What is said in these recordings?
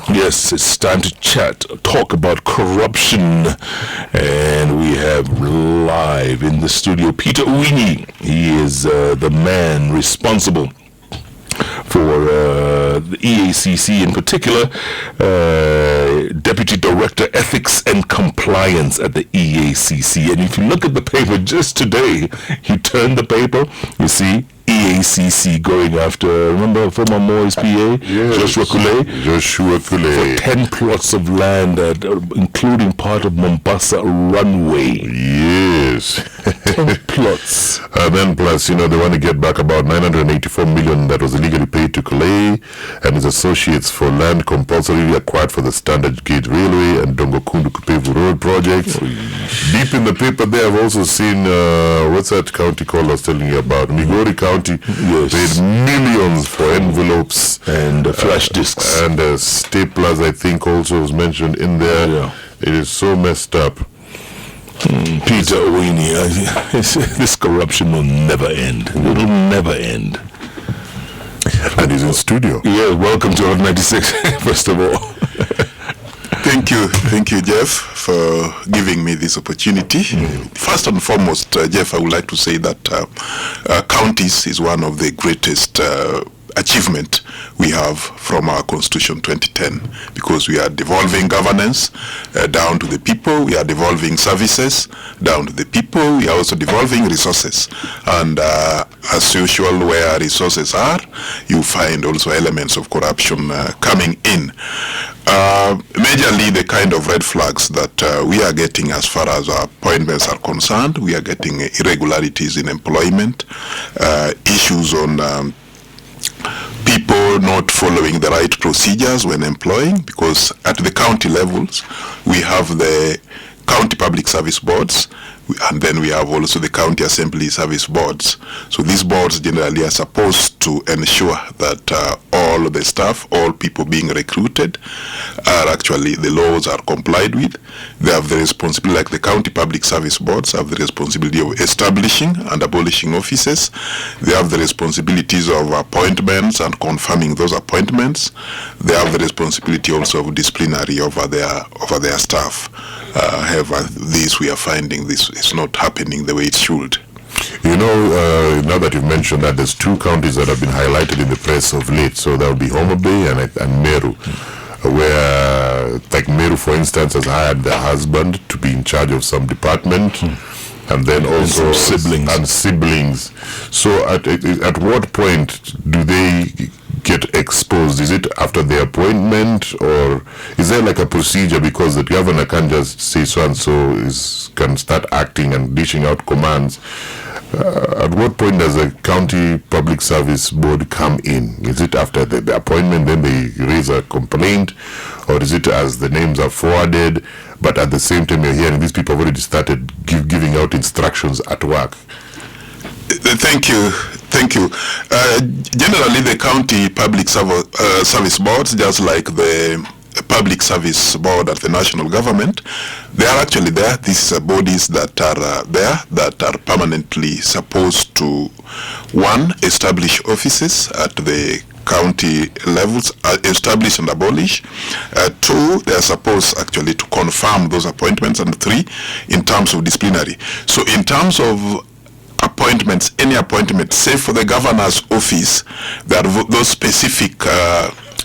Yes, it's time to chat, talk about corruption. And we have live in the studio Peter Owiny. He is the man responsible for the EACC, in particular, Deputy Director Ethics and Compliance at the EACC. And if you look at the paper just today, you turn the paper, you see EACC going after, remember former Moise PA? Yes. Joshua Kule? Joshua Kule. For 10 plots of land, including part of Mombasa runway. Yes. 10 plots. Then plus, they want to get back about 984 million that was illegally paid to Kule and his associates for land compulsorily acquired for the Standard Gauge Railway and Dongokundu Kupevu Road projects. Deep in the paper there, I've also seen, what's that county called I was telling you about? Migori County. Yes. Paid millions for envelopes and flash discs. And staplers, I think, also was mentioned in there. Yeah. It is so messed up. Peter Owiny, this corruption will never end. It will never end. And he's in studio. Yeah, welcome to Hot 96, first of all. Thank you, Jeff, for giving me this opportunity. First and foremost, Jeff, I would like to say that counties is one of the greatest achievement we have from our Constitution 2010, because we are devolving governance down to the people, we are devolving services down to the people, we are also devolving resources. And as usual, where resources are, you find also elements of corruption coming in. Majorly the kind of red flags that we are getting as far as our appointments are concerned, we are getting irregularities in employment, issues on people not following the right procedures when employing, because at the county levels we have the county public service boards, and then we have also the county assembly service boards. So these boards generally are supposed to ensure that all the staff, all people being recruited, are actually, the laws are complied with. They have the responsibility, like the county public service boards have the responsibility of establishing and abolishing offices. They have the responsibilities of appointments and confirming those appointments. They have the responsibility also of disciplinary over their staff. However, this we are finding this is not happening the way it should. Now that you've mentioned that, there's two counties that have been highlighted in the press of late. So that would be Homa Bay and Meru, where, like Meru, for instance, has hired their husband to be in charge of some department, and then also siblings. So at what point do they get exposed? Is it after the appointment, or is there like a procedure, because the governor can't just say so and so can start acting and dishing out commands? At what point does the county public service board come in? Is it after the appointment, then they raise a complaint, or is it as the names are forwarded, but at the same time you're hearing these people have already started giving out instructions at work? Thank you. Generally, the county public service boards, just like the public service board at the national government, they are actually there. These are bodies that are there, that are permanently supposed to, one, establish offices at the county levels, establish and abolish. Two, they are supposed actually to confirm those appointments. And three, in terms of disciplinary. So in terms of appointments, any appointment, say for the governor's office, there are those specific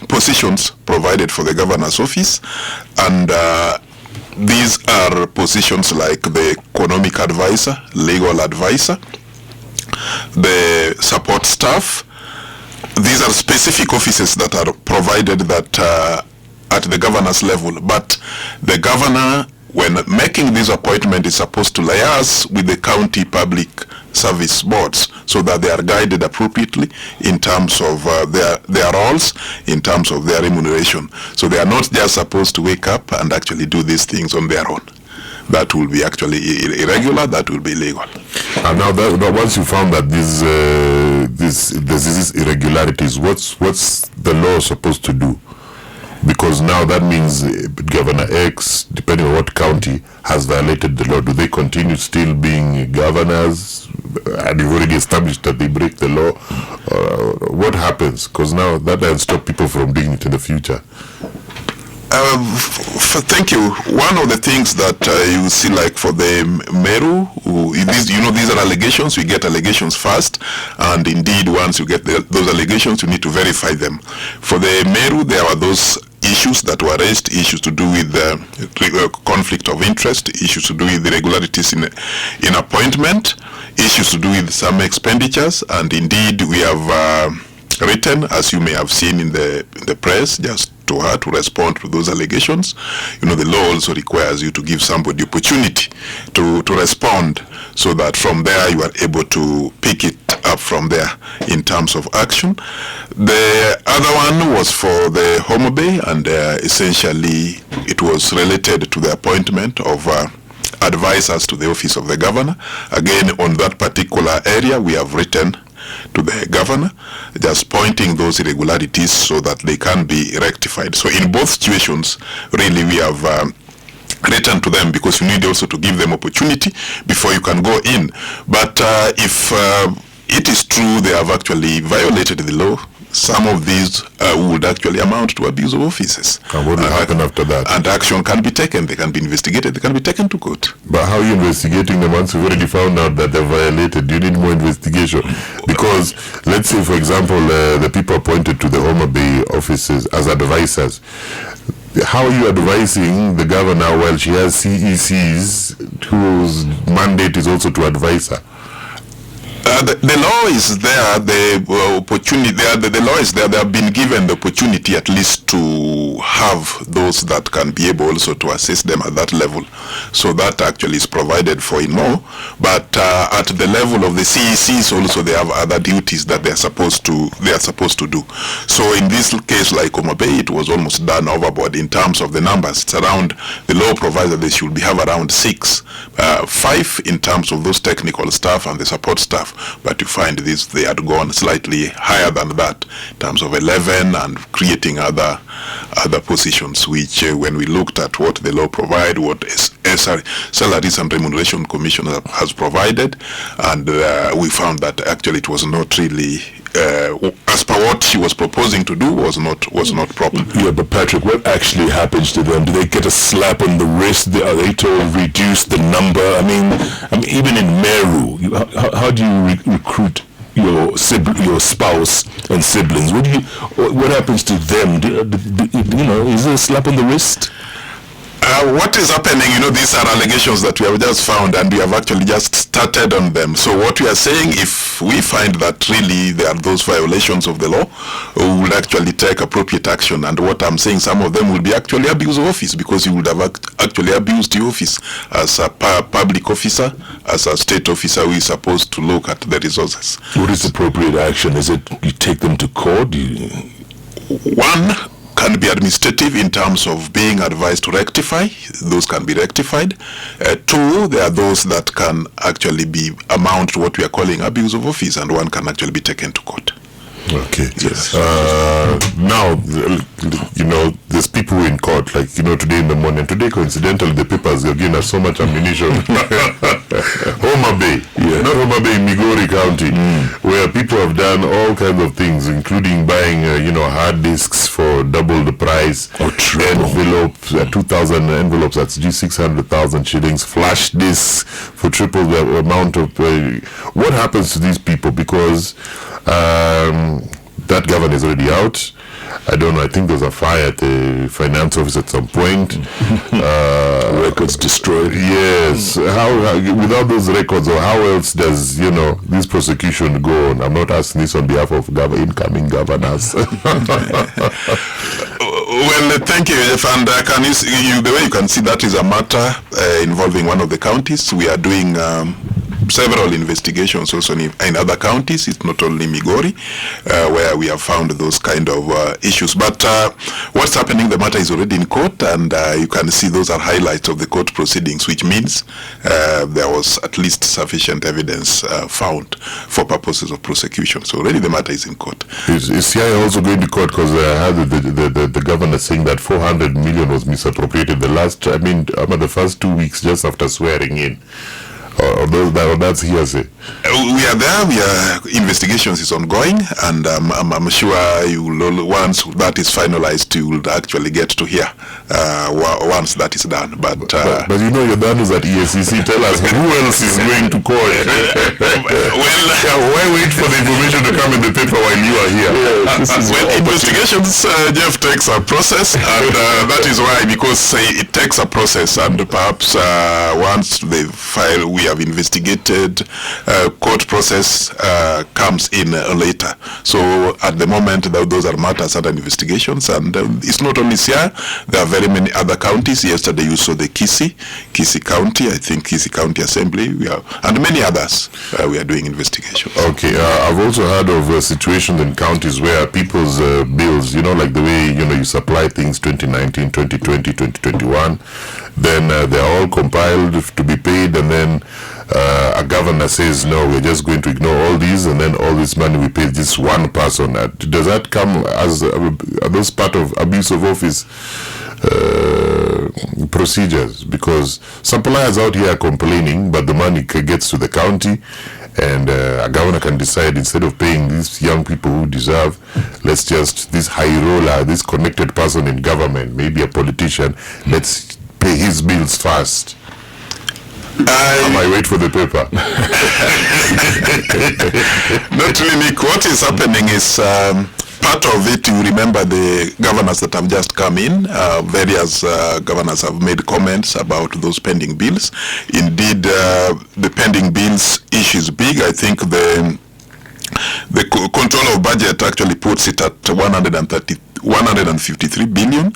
positions provided for the governor's office, and these are positions like the economic advisor, legal advisor, the support staff. These are specific offices that are provided that at the governor's level, but the governor, when making this appointment, is supposed to liaise with the county public service boards so that they are guided appropriately in terms of their roles, in terms of their remuneration. So they are not just supposed to wake up and actually do these things on their own. That will be actually irregular, that will be illegal. And now once you found that there's these irregularities, what's the law supposed to do? Because now that means Governor X, depending on what county, has violated the law. Do they continue still being governors? And you've already established that they break the law. What happens? Because now that doesn't stop people from doing it in the future. Thank you. One of the things that you see, like for the Meru, these are allegations. We get allegations first, and indeed, once you get those allegations, you need to verify them. For the Meru, there were those issues that were raised, issues to do with conflict of interest, issues to do with irregularities in appointment, issues to do with some expenditures, and indeed, we have written, as you may have seen in the press, just to her to respond to those allegations. The law also requires you to give somebody opportunity to respond, so that from there you are able to pick it up from there in terms of action. The other one was for the Homa Bay, and essentially it was related to the appointment of advisors to the office of the governor. Again, on that particular area, we have written to the governor, just pointing those irregularities so that they can be rectified. So in both situations, really, we have written to them, because you need also to give them opportunity before you can go in. But if it is true they have actually violated the law, some of these would actually amount to abuse of offices. And what will happen after that? And action can be taken. They can be investigated. They can be taken to court. But how are you investigating them once you've already found out that they violated? Do you need more investigation? Because let's say, for example, the people appointed to the Homa Bay offices as advisors, how are you advising the governor while she has CECs whose mandate is also to advise her? The law is there, the opportunity there, the law is there. They have been given the opportunity at least to have those that can be able also to assist them at that level. So that actually is provided for in law. But at the level of the CECs also, they have other duties that they are supposed to do. So in this case, like Homa Bay, it was almost done overboard in terms of the numbers. It's around, the law provides that they should have around 6, 5 in terms of those technical staff and the support staff. But you find this, they had gone slightly higher than that in terms of 11 and creating other positions, which when we looked at what the law provide, what Salaries and Remuneration Commission has provided, and we found that actually it was not really as per what she was proposing to do was not proper. Yeah, but Patrick, what actually happens to them? Do they get a slap on the wrist? Are they told reduce the number? I mean even in Meru, how do you recruit your spouse and siblings? What happens to them? Is there a slap on the wrist? What is happening, these are allegations that we have just found, and we have actually just started on them. So what we are saying, if we find that really there are those violations of the law, we will actually take appropriate action. And what I'm saying, some of them will be actually abuse of office, because you would have actually abused your office as a public officer, as a state officer who is supposed to look at the resources. What is appropriate action? Is it you take them to court? One can be administrative in terms of being advised to rectify. Those can be rectified. 2, there are those that can actually amount to what we are calling abuse of office, and one can actually be taken to court. Okay. Yes. Now, there's people in court, like, today in the morning. Today, coincidentally, the papers are giving us so much ammunition. Homa Bay, not Homa Bay, Migori County, where people have done all kinds of things, including buying, hard disks for double the price, envelopes, 2,000 envelopes, that's 600,000 shillings, flash disks for triple the amount of... what happens to these people? Because that governor is already out. I don't know, I think there's a fire at the finance office at some point. Records destroyed. Yes. How without those records, or how else does, this prosecution go on? I'm not asking this on behalf of incoming governors. Well, thank you, Jeff. And the way you can see, that is a matter involving one of the counties. We are doing several investigations also in other counties. It's not only Migori where we have found those kind of issues. But what's happening, the matter is already in court, and you can see those are highlights of the court proceedings, which means there was at least sufficient evidence found for purposes of prosecution. So already the matter is in court. Is CIA also going to court? Because I heard the governor saying that 400 million was misappropriated the first 2 weeks just after swearing in. Or that's hearsay? We are there. Investigations is ongoing, and I'm sure you will, once that is finalized, you will actually get to hear once that is done. But you know, your dad is at EACC. Tell us who else is going to court. Why wait for the information to come in the paper while you are here? Investigations, Jeff, takes a process, and that is why, because it takes a process, and perhaps once they file, we have investigated, court process comes in later. So at the moment, those are matters under investigations, and it's not only Siaya, there are very many other counties. Yesterday you saw the Kisii County, I think Kisii County Assembly, and many others we are doing investigations. Okay, I've also heard of situations in counties where people's bills, you know, like the way, you know, you supply things 2019, 2020, 2021, then they're all compiled to be paid, and then a governor says, no, we're just going to ignore all these, and then all this money we pay this one person. Does that come as are those part of abuse of office procedures? Because suppliers out here are complaining, but the money gets to the county, and a governor can decide, instead of paying these young people who deserve, let's just, this high roller, this connected person in government, maybe a politician, let's pay his bills first. I might wait for the paper. Not really. What is happening is part of it. You remember the governors that have just come in. Various governors have made comments about those pending bills. Indeed, the pending bills issue is big. I think the control of budget actually puts it at 153 billion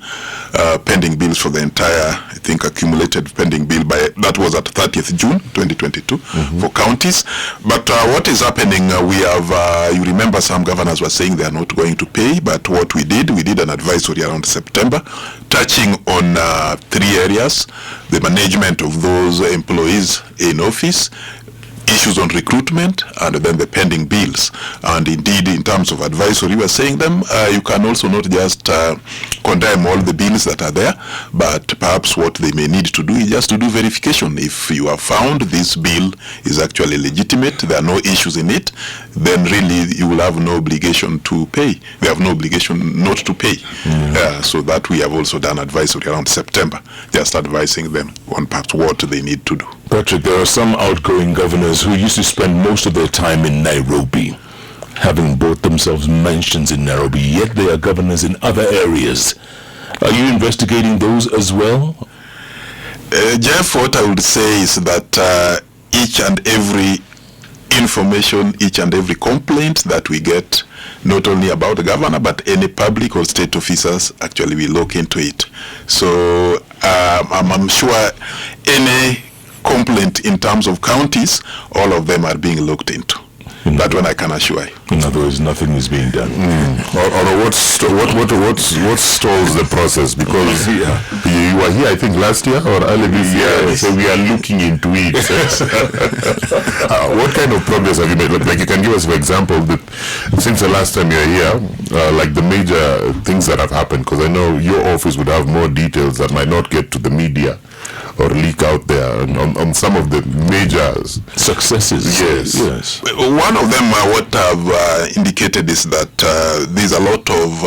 pending bills for the entire, I think, accumulated pending bill that was at 30th June 2022 for counties. But what is happening, we have, you remember some governors were saying they are not going to pay, but what we did an advisory around September touching on 3 areas: the management of those employees in office, issues on recruitment, and then the pending bills. And indeed, in terms of advisory, we are saying them, you can also not just condemn all the bills that are there, but perhaps what they may need to do is just to do verification. If you have found this bill is actually legitimate, there are no issues in it, then really you will have no obligation to pay. They have no obligation not to pay. So that we have also done advisory around September, just advising them on perhaps what they need to do. Patrick, there are some outgoing governors who used to spend most of their time in Nairobi, having bought themselves mansions in Nairobi, yet they are governors in other areas. Are you investigating those as well? Jeff, what I would say is that each and every information, each and every complaint that we get, not only about the governor, but any public or state officers, actually we look into it. So I'm sure any complaint in terms of counties, all of them are being looked into. That one I can assure you. In other words, nothing is being done. Or what stalls the process? Because you were here, I think, last year or early this year, so we are looking into it. What kind of progress have you made? Like you can give us, for example, that since the last time you were here, like the major things that have happened, because I know your office would have more details that might not get to the media or leak out there on some of the major successes. Yes. One of them, what I've indicated is that there's a lot of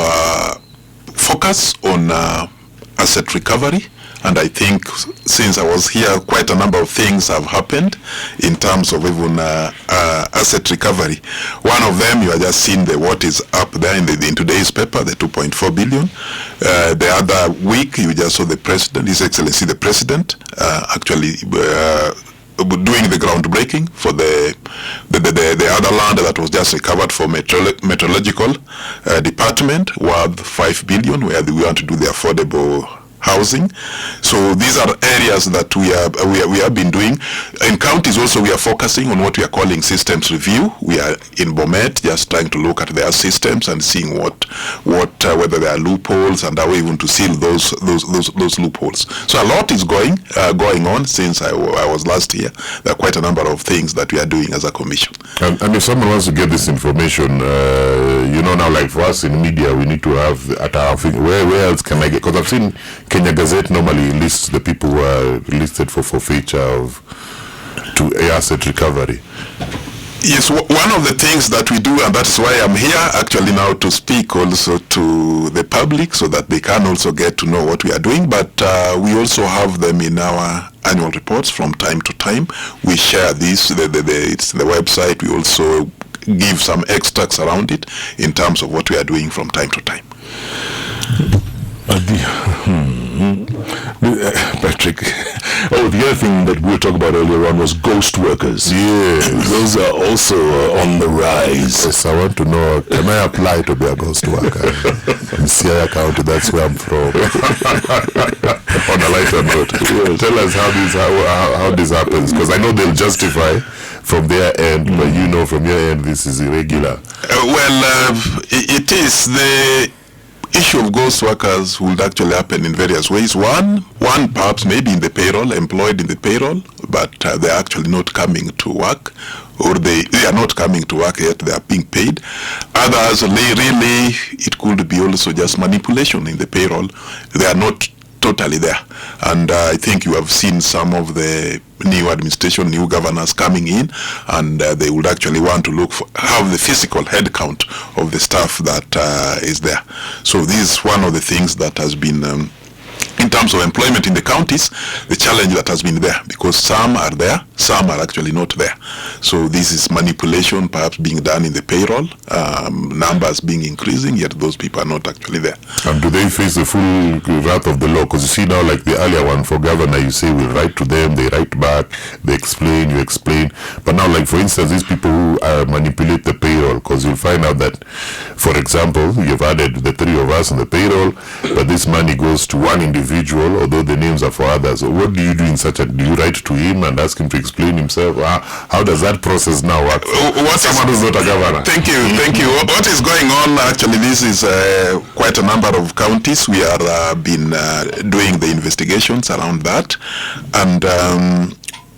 focus on asset recovery. And I think since I was here, quite a number of things have happened in terms of even asset recovery. One of them, you have just seen what is up there in today's paper, the 2.4 billion. The other week, you just saw the President, His Excellency the President, actually doing the groundbreaking for the other land that was just recovered for meteorological department, worth 5 billion, where we want to do the affordable housing. So these are areas that we have been doing. In counties also, we are focusing on what we are calling systems review. We are in Bomet just trying to look at their systems and seeing whether there are loopholes and how even to seal those loopholes. So a lot is going on since I was last here. There are quite a number of things that we are doing as a commission. And if someone wants to get this information, now like for us in media, we need to have at our where else can I get? Because I've seen Kenya Gazette normally lists the people who are listed for forfeiture of to asset recovery? Yes, one of the things that we do, and that's why I'm here actually now to speak also to the public so that they can also get to know what we are doing, but we also have them in our annual reports from time to time. We share this, it's the website. We also give some extracts around it in terms of what we are doing from time to time. Patrick, the other thing that we were talking about earlier on was ghost workers. Yes. Those are also on the rise. Yes, I want to know, can I apply to be a ghost worker in Sierra County? That's where I'm from. On a lighter note, tell us how this happens, because I know they'll justify from their end, but you know from your end this is irregular. It is the issue of ghost workers would actually happen in various ways. One perhaps maybe in the payroll, employed in the payroll, but they're actually not coming to work, or they are not coming to work yet, they are being paid. Others, really, it could be also just manipulation in the payroll. They are not totally there. And I think you have seen some of the new administration, new governors coming in, and they would actually want to have the physical head count of the staff that is there. So this is one of the things that has been, in terms of employment in the counties, the challenge that has been there, because some are there, some are actually not there. So this is manipulation perhaps being done in the payroll, numbers being increasing, yet those people are not actually there. And do they face the full wrath of the law? Because you see now, like the earlier one for governor, you say we write to them, they write back, they explain, you explain. But now, like for instance, these people who manipulate the payroll, because you'll find out that, for example, you've added the three of us on the payroll, but this money goes to one individual, although the names are for others. So what do you do in such a, do you write to him and ask him to explain himself? How does that process now work? Someone who's not a governor. Thank you. What is going on, actually, this is quite a number of counties. We are been doing the investigations around that, and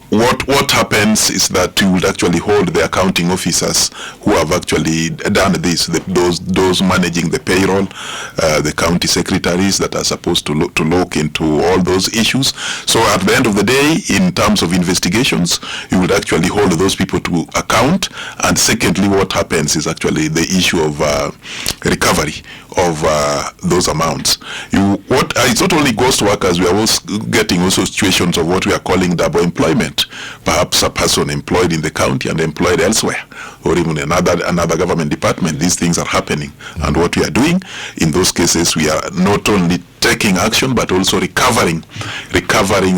what happens is that you would actually hold the accounting officers who have actually done this, those managing the payroll, the county secretaries that are supposed to look into all those issues. So at the end of the day, in terms of investigations, you would actually hold those people to account. And secondly, what happens is actually the issue of recovery of those amounts. It's not only ghost workers, we are also getting also situations of what we are calling double employment. Perhaps a person employed in the county and employed elsewhere, or even another government department. These things are happening. And what we are doing in those cases, we are not only taking action, but also recovering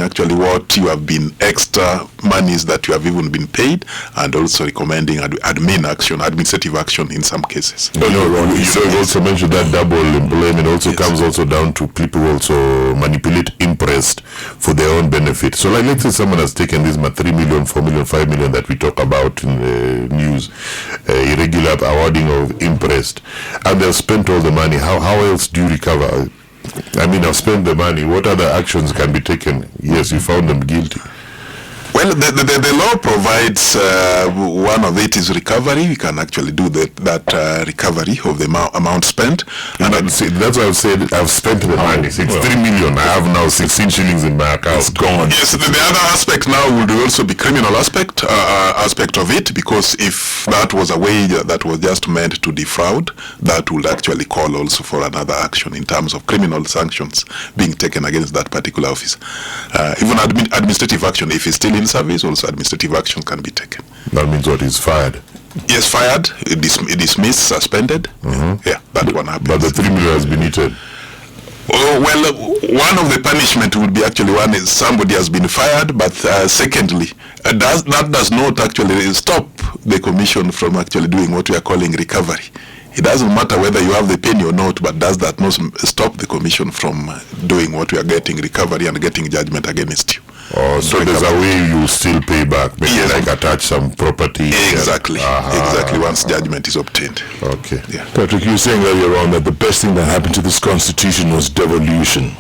actually what you have been, extra monies that you have even been paid, and also recommending administrative action in some cases. You also mentioned that double employment also comes also down to people also manipulate interest for their own benefit. So like, let's say someone has taken this 3 million, 4 million, 5 million that we talk about in the news, irregular awarding of interest, and they've spent all the money. How else do you recover? I mean, I've spent the money. What other actions can be taken? Yes, you found them guilty. Well, the law provides, one of it is recovery. We can actually do that recovery of the amount spent. And that's why I've said I've spent the money. It's 3 million. I have now 16 shillings in my account. It's gone. Yes, the other aspect now would also be criminal aspect of it, because if that was a way that was just meant to defraud, that would actually call also for another action in terms of criminal sanctions being taken against that particular officer. Even administrative action, if it's still in service, also administrative action can be taken. That means what? He's fired? Yes, fired, dismissed, suspended. Yeah, that one happens. But the 3 million has been eaten. Oh, well, one of the punishment would be actually, one is somebody has been fired, but secondly, that does not actually stop the commission from actually doing what we are calling recovery. It doesn't matter whether you have the penny or not, but does that not stop the commission from doing what we are getting recovery and getting judgment against you? Oh, so there's a way you still pay back, maybe yes, like attach some property. Exactly, exactly, once judgment is obtained. Okay. Yeah. Patrick, you were saying earlier on that the best thing that happened to this constitution was devolution,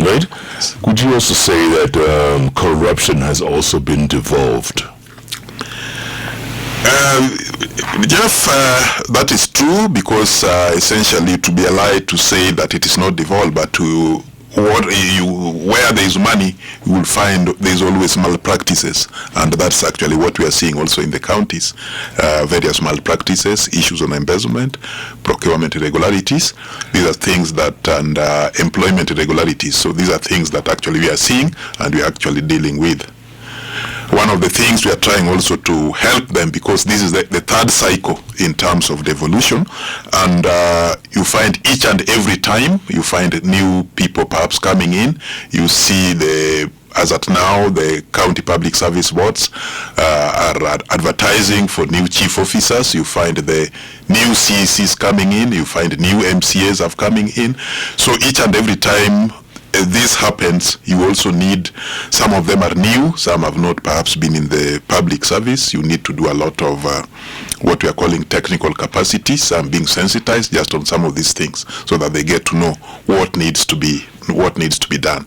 right? Yes. Could you also say that corruption has also been devolved? Jeff, that is true, because essentially to be allowed to say that it is not devolved, but to where there is money, you will find there is always malpractices, and that's actually what we are seeing also in the counties. Various malpractices, issues on embezzlement, procurement irregularities. These are things that, and employment irregularities. So these are things that actually we are seeing and we are actually dealing with. One of the things we are trying also to help them, because this is the third cycle in terms of devolution, and you find each and every time you find new people perhaps coming in. You see as at now, the county public service boards are advertising for new chief officers. You find the new CECs coming in. You find new MCAs have coming in. So each and every time this happens, you also need, some of them are new, some have not perhaps been in the public service. You need to do a lot of what we are calling technical capacity, some being sensitized just on some of these things so that they get to know what needs to be done.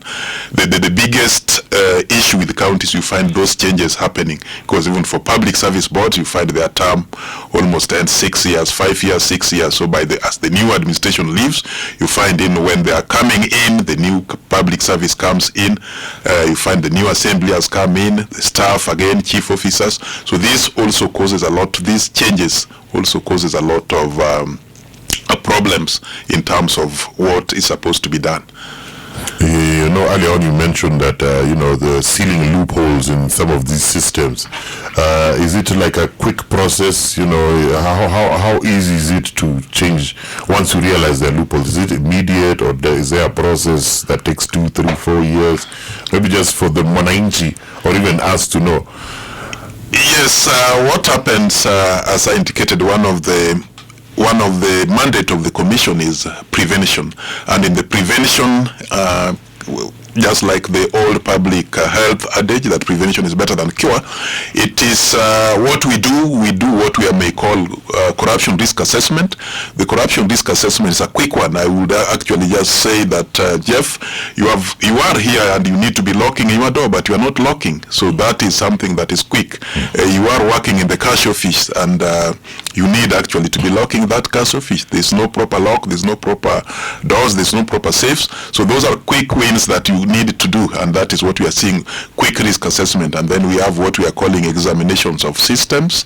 The biggest issue with the counties, you find those changes happening, because even for public service boards, you find their term almost ends 6 years, 5 years, 6 years. So as the new administration leaves, you find when they are coming in, the new public service comes in, you find the new assembly has come in, the staff again, chief officers. So this also causes these changes also causes a lot of problems in terms of what is supposed to be done. You know, earlier on you mentioned that, the sealing loopholes in some of these systems. Is it like a quick process? How easy is it to change once you realize there are loopholes? Is it immediate, or is there a process that takes 2, 3, 4 years? Maybe just for the Mwananchi or even us to know. Yes, what happens, as I indicated, one of the mandate of the commission is prevention, and in the prevention, just like the old public health adage that prevention is better than cure, it is what we do what we may call corruption risk assessment. The corruption risk assessment is a quick one. I would actually just say that, Jeff, you are here and you need to be locking your door, but you are not locking. So that is something that is quick. You are working in the cash office and you need actually to be locking that cash office. There's no proper lock, there's no proper doors, there's no proper safes. So those are quick wins that you need to do, and that is what we are seeing, quick risk assessment. And then we have what we are calling examinations of systems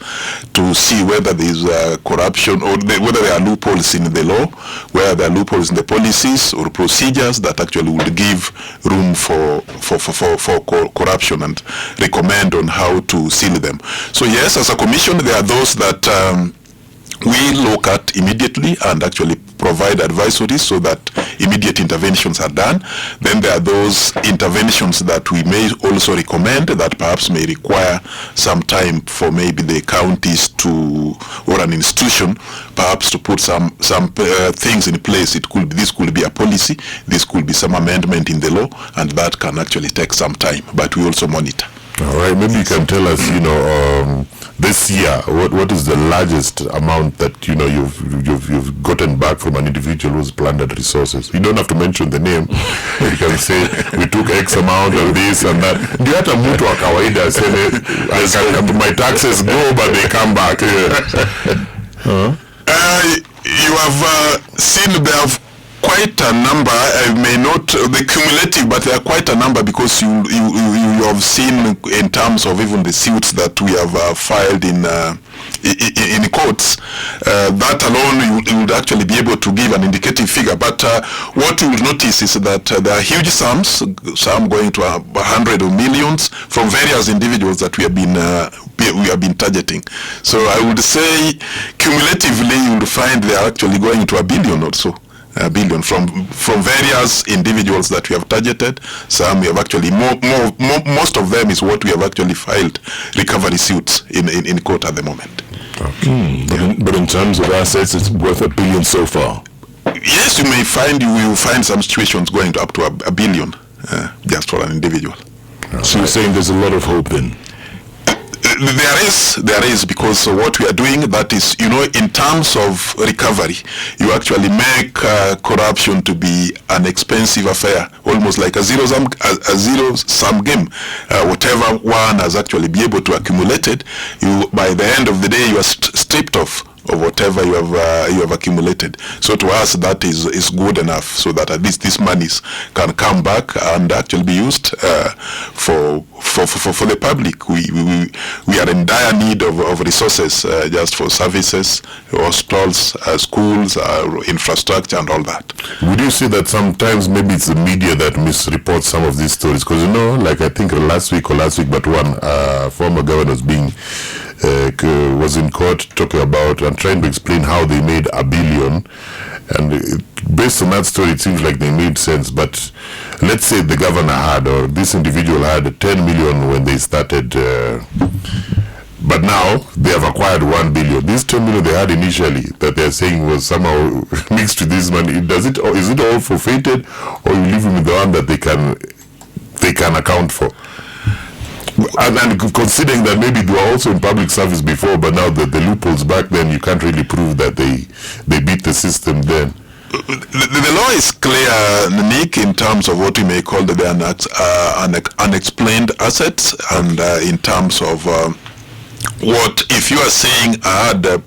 to see whether there is corruption or whether there are loopholes in the law, whether there are loopholes in the policies or procedures that actually would give room for corruption, and recommend on how to seal them. So yes, as a commission, there are those that we look at immediately and actually provide advisories so that immediate interventions are done. Then there are those interventions that we may also recommend that perhaps may require some time for maybe the counties or an institution perhaps to put some things in place. This could be a policy, this could be some amendment in the law, and that can actually take some time, but we also monitor. All right, maybe you can tell us, this year, what is the largest amount that you've gotten back from an individual who's plundered resources? You don't have to mention the name. You can say we took X amount of this and that. Do you have to move to a kawaida? Say my taxes go, but they come back. You have seen there have quite a number. I may not the cumulative, but there are quite a number, because you have seen in terms of even the suits that we have filed in courts. That alone you would actually be able to give an indicative figure. But what you will notice is that there are huge sums, some going to 100 of millions from various individuals that we have been targeting. So I would say cumulatively you will find they are actually going to 1 billion or so. $1 billion from various individuals that we have targeted. Some we have actually most of them is what we have actually filed recovery suits in court at the moment. Okay. But in terms of assets, it's worth $1 billion so far. Yes, you will find some situations going to up to $1 billion just for an individual. So you're saying there's a lot of hope then? There is, because what we are doing, that is, in terms of recovery, you actually make corruption to be an expensive affair, almost like a zero-sum game. Whatever one has actually been able to accumulate it, by the end of the day, you are stripped of of whatever you have accumulated. So to us, that is good enough, so that at least these monies can come back and actually be used for the public. We are in dire need of resources just for services, hospitals, schools, infrastructure, and all that. Would you say that sometimes maybe it's the media that misreports some of these stories? Because, you know, like I think last week, but one former governor was in court talking about and trying to explain how they made $1 billion, and based on that story it seems like they made sense. But let's say the governor had, or this individual had 10 million when they started, but now they have acquired 1 billion. This 10 million they had initially that they're saying was somehow mixed with this money. Is it all forfeited, or you leave them with the one that they can account for? And considering that maybe they were also in public service before, but now the loopholes back then, you can't really prove that they beat the system then. The law is clear, Nick, in terms of what we may call the unexplained assets, and in terms of what, if you are saying I had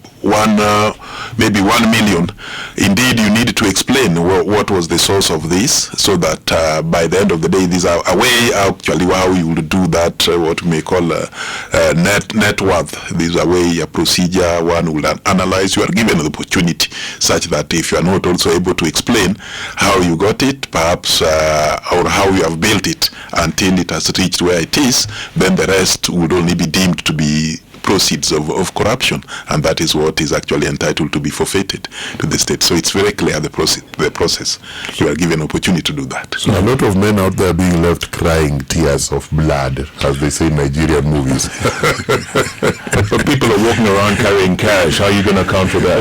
maybe 1 million, indeed you need to explain what was the source of this, so that by the end of the day, these are a way actually how you will do that, what we may call net worth. These are a procedure one will analyze. You are given the opportunity such that if you are not also able to explain how you got it, perhaps, or how you have built it until it has reached where it is, then the rest would only be deemed to be proceeds of corruption, and that is what is actually entitled to be forfeited to the state. So it's very clear the process. You are given opportunity to do that. So a lot of men out there being left crying tears of blood, as they say in Nigerian movies. But people are walking around carrying cash. How are you going to account for that?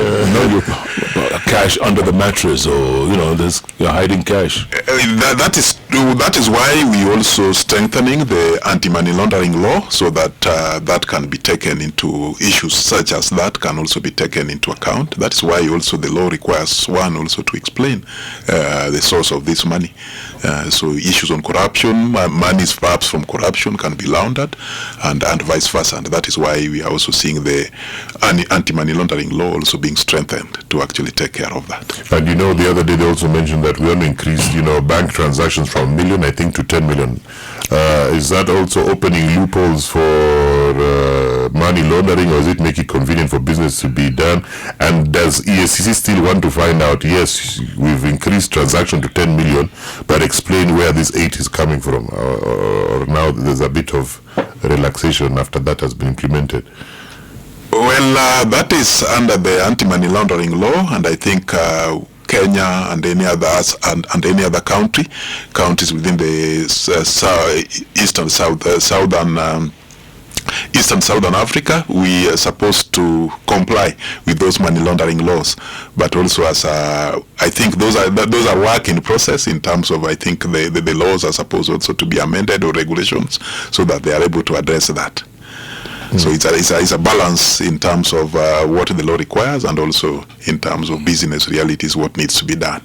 Cash under the mattress, or you're hiding cash. That is why we also strengthening the anti-money laundering law, so that that can be taken into issues such as that can also be taken into account. That is why also the law requires one also to explain the source of this money. So issues on corruption, monies perhaps from corruption can be laundered, and vice versa. And that is why we are also seeing the anti-money laundering law also being strengthened to actually take care of that. And the other day they also mentioned that we want to increase, bank transactions from 1 million, I think, to 10 million. Is that also opening loopholes for money laundering, or does it make it convenient for business to be done? And does EACC still want to find out, yes, we've increased transaction to 10 million, but explain where this 8 is coming from, or now there's a bit of relaxation after that has been implemented? Well, that is under the anti-money laundering law, and I think Kenya and any others and any other counties within the Eastern Southern Africa, we are supposed to comply with those money laundering laws. But also, as I think those are work in process in terms of, I think the laws are supposed also to be amended, or regulations, so that they are able to address that. So it's a balance in terms of what the law requires, and also in terms of business realities, what needs to be done.